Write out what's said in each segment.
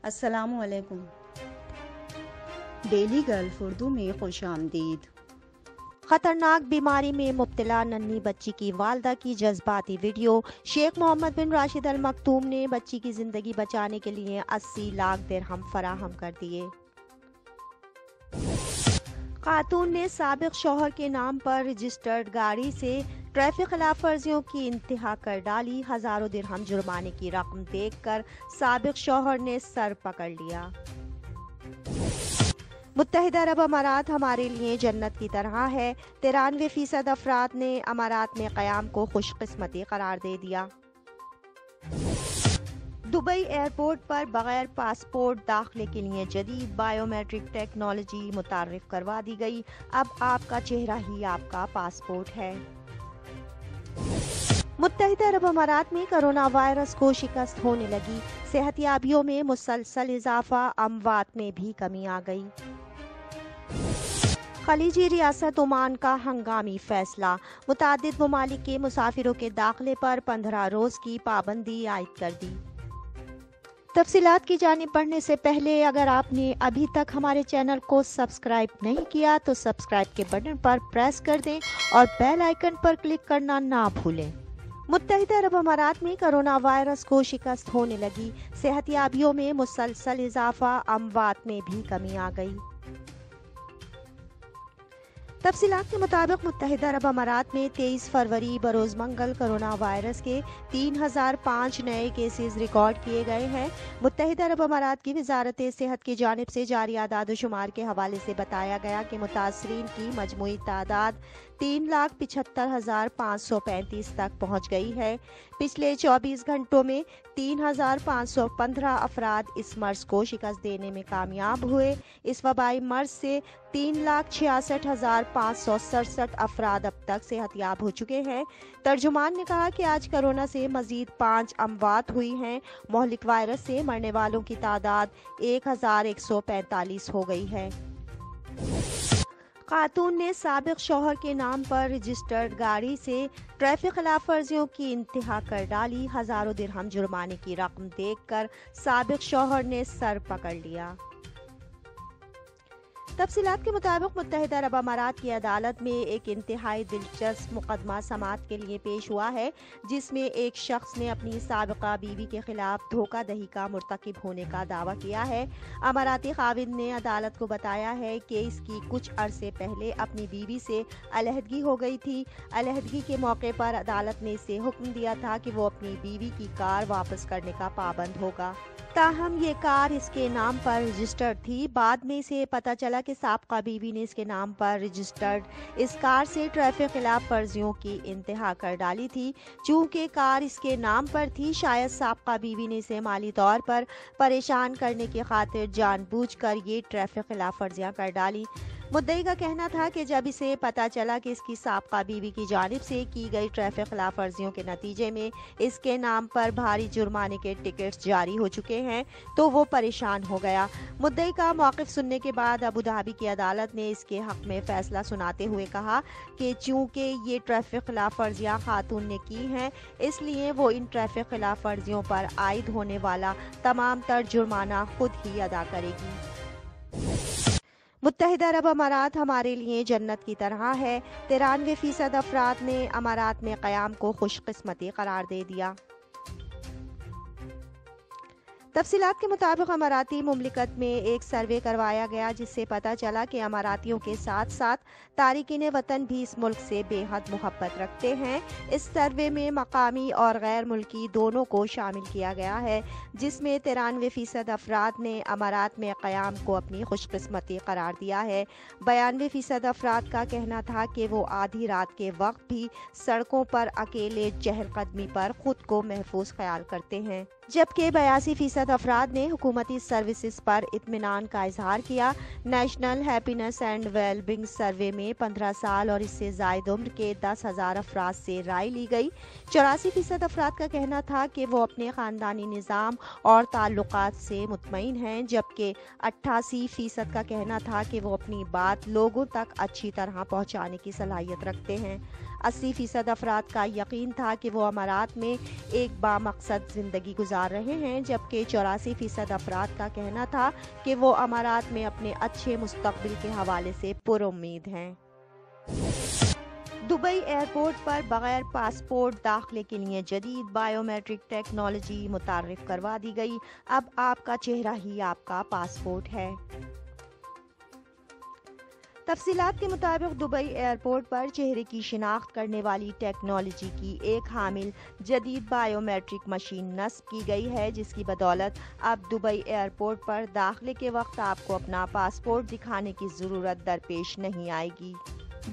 السلام علیکم۔ Daily golf Urdu میں خوش آمدید۔ خطرناک بیماری میں مبتلا ننھی بچی کی والدہ کی جذباتی ویڈیو۔ شیخ محمد بن راشد ال مکتوم نے بچی کی زندگی بچانے کے لیے 80 لاکھ درہم فراہم کر دیے۔ خاتون نے سابق شوہر کے نام پر رجسٹرڈ گاڑی سے ٹریفک خلاف ورزیوں کی انتہا کر ڈالی۔ ہزاروں درہم جرمانے کی رقم دیکھ کر سابق شوہر نے سر پکڑ لیا۔ متحدہ عرب امارات ہمارے لیے جنت کی طرح ہے۔ 93% افراد نے امارات میں قیام کو خوش قسمتی قرار دے دیا۔ دبئی ایئرپورٹ پر بغیر پاسپورٹ داخلے کے لیے جدید بائیو میٹرک ٹیکنالوجی متعارف کروا دی گئی۔ اب آپ کا چہرہ ہی آپ کا پاسپورٹ ہے۔ متحدہ عرب امارات میں کرونا وائرس کو شکست ہونے لگی۔ صحت یابیوں میں مسلسل اضافہ، اموات میں بھی کمی آ گئی۔ خلیجی ریاست عمان کا ہنگامی فیصلہ۔ متعدد ممالک کے مسافروں کے داخلے پر 15 روز کی پابندی عائد کر دی۔ تفصیلات کی جانب بڑھنے سے پہلے اگر آپ نے ابھی تک ہمارے چینل کو سبسکرائب نہیں کیا تو سبسکرائب کے بٹن پر پریس کر دیں اور بیل آئیکن پر کلک کرنا نہ بھولیں۔ متحدہ عرب امارات میں کرونا وائرس کو شکست ہونے لگی۔ صحت یابیوں میں مسلسل اضافہ، اموات میں بھی کمی آ گئی۔ تفصیلات کے مطابق متحدہ عرب امارات میں 23 فروری بروز منگل کرونا وائرس کے 3005 نئے کیسز ریکارڈ کیے گئے ہیں۔ متحدہ عرب امارات کی وزارت صحت کی جانب سے جاری اعداد و شمار کے حوالے سے بتایا گیا کہ متاثرین کی مجموعی تعداد 3,75,535 تک پہنچ گئی ہے۔ پچھلے 24 گھنٹوں میں 3,515 افراد اس مرض کو شکست دینے میں کامیاب ہوئے۔ اس وبائی مرض سے 3,66,567 افراد اب تک صحت یاب ہو چکے ہیں۔ ترجمان نے کہا کہ آج کرونا سے مزید 5 اموات ہوئی ہیں۔ مہلک وائرس سے مرنے والوں کی تعداد 1,145 ہو گئی ہے۔ خاتون نے سابق شوہر کے نام پر رجسٹرڈ گاڑی سے ٹریفک خلاف ورزیوں کی انتہا کر ڈالی۔ ہزاروں درہم جرمانے کی رقم دیکھ کر سابق شوہر نے سر پکڑ لیا۔ تفصیلات کے مطابق متحدہ عرب امارات کی عدالت میں ایک انتہائی دلچسپ مقدمہ سماعت کے لیے پیش ہوا ہے، جس میں ایک شخص نے اپنی سابقہ بیوی کے خلاف دھوکہ دہی کا مرتکب ہونے کا دعویٰ کیا ہے۔ اماراتی خاوند نے عدالت کو بتایا ہے کہ اس کی کچھ عرصے پہلے اپنی بیوی سے علیحدگی ہو گئی تھی۔ علیحدگی کے موقع پر عدالت نے اسے حکم دیا تھا کہ وہ اپنی بیوی کی کار واپس کرنے کا پابند ہوگا۔ تاہم یہ کار اس کے نام پر رجسٹرڈ تھی۔ بعد میں اسے پتہ چلا کہ سابقہ بیوی نے اس کے نام پر رجسٹرڈ اس کار سے ٹریفک خلاف ورزیوں کی انتہا کر ڈالی تھی۔ چونکہ کار اس کے نام پر تھی، شاید سابقہ بیوی نے اسے مالی طور پر پریشان کرنے کی خاطر جان بوجھ کر یہ ٹریفک خلاف ورزیاں کر ڈالی۔ مدعی کا کہنا تھا کہ جب اسے پتہ چلا کہ اس کی سابقہ بیوی کی جانب سے کی گئی ٹریفک خلاف ورزیوں کے نتیجے میں اس کے نام پر بھاری جرمانے کے ٹکٹس جاری ہو چکے ہیں تو وہ پریشان ہو گیا۔ مدعی کا موقف سننے کے بعد ابوظہبی کی عدالت نے اس کے حق میں فیصلہ سناتے ہوئے کہا کہ چونکہ یہ ٹریفک خلاف ورزیاں خاتون نے کی ہیں، اس لیے وہ ان ٹریفک خلاف ورزیوں پر عائد ہونے والا تمام تر جرمانہ خود ہی ادا کرے گی۔ متحدہ عرب امارات ہمارے لیے جنت کی طرح ہے۔ 93% افراد نے امارات میں قیام کو خوش قسمتی قرار دے دیا۔ تفصیلات کے مطابق اماراتی مملکت میں ایک سروے کروایا گیا، جس سے پتہ چلا کہ اماراتیوں کے ساتھ ساتھ تارکین وطن بھی اس ملک سے بے حد محبت رکھتے ہیں۔ اس سروے میں مقامی اور غیر ملکی دونوں کو شامل کیا گیا ہے، جس میں 93% افراد نے امارات میں قیام کو اپنی خوش قسمتی قرار دیا ہے۔ 92% افراد کا کہنا تھا کہ وہ آدھی رات کے وقت بھی سڑکوں پر اکیلے چہل قدمی پر خود کو محفوظ خیال کرتے ہیں، جبکہ 82% افراد نے حکومتی سروسز پر اطمینان کا اظہار کیا۔ National happiness and well being survey میں 15 سال اور اس سے زائد عمر کے 10,000 افراد سے رائے لی گئی۔ 84% افراد کا کہنا تھا کہ وہ اپنے خاندانی نظام اور تعلقات سے مطمئن ہیں، جبکہ 88% کا کہنا تھا کہ وہ اپنی بات لوگوں تک اچھی طرح پہنچانے کی صلاحیت رکھتے ہیں۔ 80% افراد کا یقین تھا کہ وہ امارات میں ایک بامقصد زندگی گزار رہے ہیں، جبکہ 84% افراد کا کہنا تھا کہ وہ امارات میں اپنے اچھے مستقبل کے حوالے سے پر امید ہیں۔ دبئی ایئرپورٹ پر بغیر پاسپورٹ داخلے کے لیے جدید بائیو میٹرک ٹیکنالوجی متعارف کروا دی گئی۔ اب آپ کا چہرہ ہی آپ کا پاسپورٹ ہے۔ تفصیلات کے مطابق دبئی ایئرپورٹ پر چہرے کی شناخت کرنے والی ٹیکنالوجی کی ایک حامل جدید بائیو میٹرک مشین نصب کی گئی ہے، جس کی بدولت اب دبئی ایئرپورٹ پر داخلے کے وقت آپ کو اپنا پاسپورٹ دکھانے کی ضرورت درپیش نہیں آئے گی،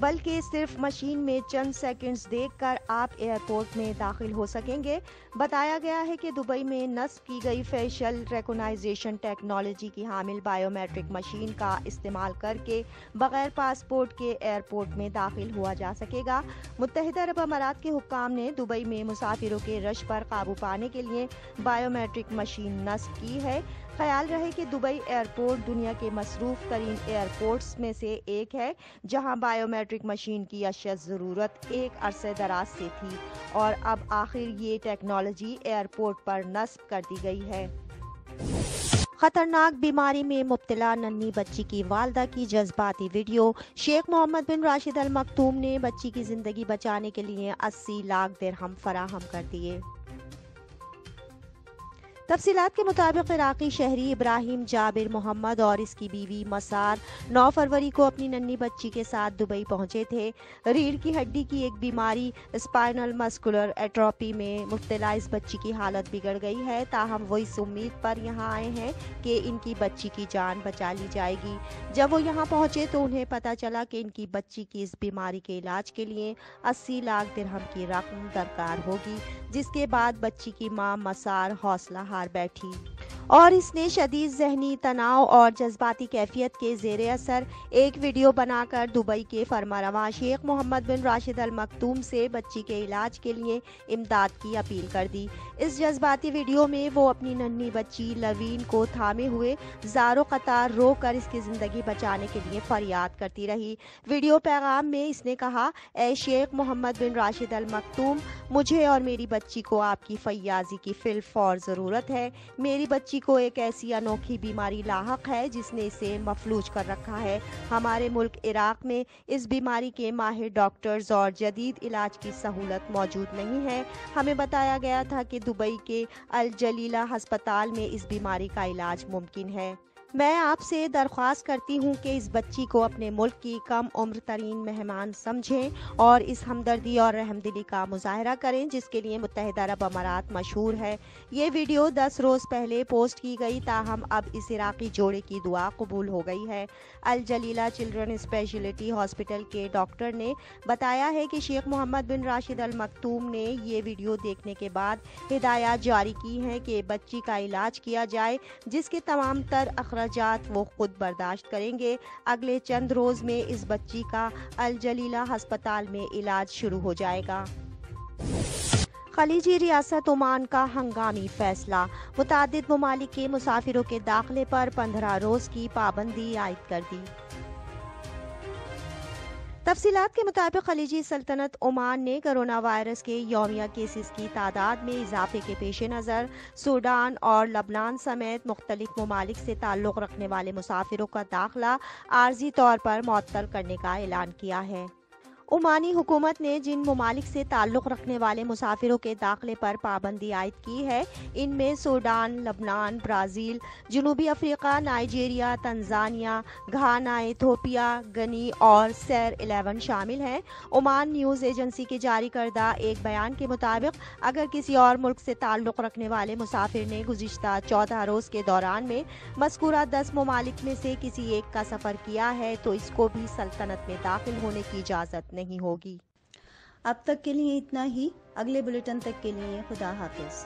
بلکہ صرف مشین میں چند سیکنڈز دیکھ کر آپ ایئرپورٹ میں داخل ہو سکیں گے۔ بتایا گیا ہے کہ دبئی میں نصب کی گئی فیشل ریکگنائزیشن ٹیکنالوجی کی حامل بائیو میٹرک مشین کا استعمال کر کے بغیر پاسپورٹ کے ایئرپورٹ میں داخل ہوا جا سکے گا۔ متحدہ عرب امارات کے حکام نے دبئی میں مسافروں کے رش پر قابو پانے کے لیے بائیو میٹرک مشین نصب کی ہے۔ خیال رہے کہ دبئی ایئرپورٹ دنیا کے مصروف ترین ایئرپورٹس میں سے ایک ہے، جہاں بائیو میٹرک مشین کی اشد ضرورت ایک عرصہ دراز سے تھی، اور اب آخر یہ ٹیکنالوجی ایئرپورٹ پر نصب کر دی گئی ہے۔ خطرناک بیماری میں مبتلا ننھی بچی کی والدہ کی جذباتی ویڈیو۔ شیخ محمد بن راشد ال مکتوم نے بچی کی زندگی بچانے کے لیے 80 لاکھ درہم فراہم کر دیے۔ تفصیلات کے مطابق عراقی شہری ابراہیم جابر محمد اور اس کی بیوی مسار 9 فروری کو اپنی ننھی بچی کے ساتھ دبئی پہنچے تھے۔ ریڑھ کی ہڈی کی ایک بیماری اسپائنل مسکولر ایٹروپی میں مبتلا اس بچی کی حالت بگڑ گئی ہے، تاہم وہ اس امید پر یہاں آئے ہیں کہ ان کی بچی کی جان بچا لی جائے گی۔ جب وہ یہاں پہنچے تو انہیں پتہ چلا کہ ان کی بچی کی اس بیماری کے علاج کے لیے 80 لاکھ درہم کی رقم درکار ہوگی، جس کے بعد بچی کی ماں مسار حوصلہ ہار بیٹھی اور اس نے شدید ذہنی تناؤ اور جذباتی کیفیت کے زیر اثر ایک ویڈیو بنا کر دبئی کے فرمانروا شیخ محمد بن راشد ال مکتوم سے بچی کے علاج کے لیے امداد کی اپیل کر دی۔ اس جذباتی ویڈیو میں وہ اپنی ننھی بچی لوین کو تھامے ہوئے زاروں قطار رو کر اس کی زندگی بچانے کے لیے فریاد کرتی رہی۔ ویڈیو پیغام میں اس نے کہا، اے شیخ محمد بن راشد ال مکتوم، مجھے اور میری بچی کو آپ کی فیاضی کی فی الفور ضرورت ہے۔ میری بچی کو ایک ایسی انوکھی بیماری لاحق ہے جس نے اسے مفلوج کر رکھا ہے۔ ہمارے ملک عراق میں اس بیماری کے ماہر ڈاکٹرز اور جدید علاج کی سہولت موجود نہیں ہے۔ ہمیں بتایا گیا تھا کہ دبئی کے الجلیلہ ہسپتال میں اس بیماری کا علاج ممکن ہے۔ میں آپ سے درخواست کرتی ہوں کہ اس بچی کو اپنے ملک کی کم عمر ترین مہمان سمجھیں اور اس ہمدردی اور رحمدلی کا مظاہرہ کریں جس کے لیے متحدہ عرب امارات مشہور ہے۔ یہ ویڈیو 10 روز پہلے پوسٹ کی گئی، تاہم اب اس عراقی جوڑے کی دعا قبول ہو گئی ہے۔ الجلیلہ چلڈرن اسپیشلٹی ہاسپٹل کے ڈاکٹر نے بتایا ہے کہ شیخ محمد بن راشد ال مکتوم نے یہ ویڈیو دیکھنے کے بعد ہدایات جاری کی ہیں کہ بچی کا علاج کیا جائے، جس کے تمام تر اخراجات وہ خود برداشت کریں گے۔ اگلے چند روز میں اس بچی کا الجلیلہ ہسپتال میں علاج شروع ہو جائے گا۔ خلیجی ریاست عمان کا ہنگامی فیصلہ، متعدد ممالک کے مسافروں کے داخلے پر 15 روز کی پابندی عائد کر دی۔ تفصیلات کے مطابق خلیجی سلطنت عمان نے کرونا وائرس کے یومیہ کیسز کی تعداد میں اضافے کے پیش نظر سوڈان اور لبنان سمیت مختلف ممالک سے تعلق رکھنے والے مسافروں کا داخلہ عارضی طور پر معطل کرنے کا اعلان کیا ہے۔ عمانی حکومت نے جن ممالک سے تعلق رکھنے والے مسافروں کے داخلے پر پابندی عائد کی ہے، ان میں سوڈان، لبنان، برازیل، جنوبی افریقہ، نائجیریا، تنزانیہ، گھانا، ایتھوپیا، گنی اور سیر 11 شامل ہیں۔ عمان نیوز ایجنسی کے جاری کردہ ایک بیان کے مطابق اگر کسی اور ملک سے تعلق رکھنے والے مسافر نے گزشتہ 14 روز کے دوران میں مذکورہ 10 ممالک میں سے کسی ایک کا سفر کیا ہے تو اس کو بھی سلطنت میں داخل ہونے کی اجازت نہیں ہوگی۔ اب تک کے لیے اتنا ہی۔ اگلے بلیٹن تک کے لیے خدا حافظ۔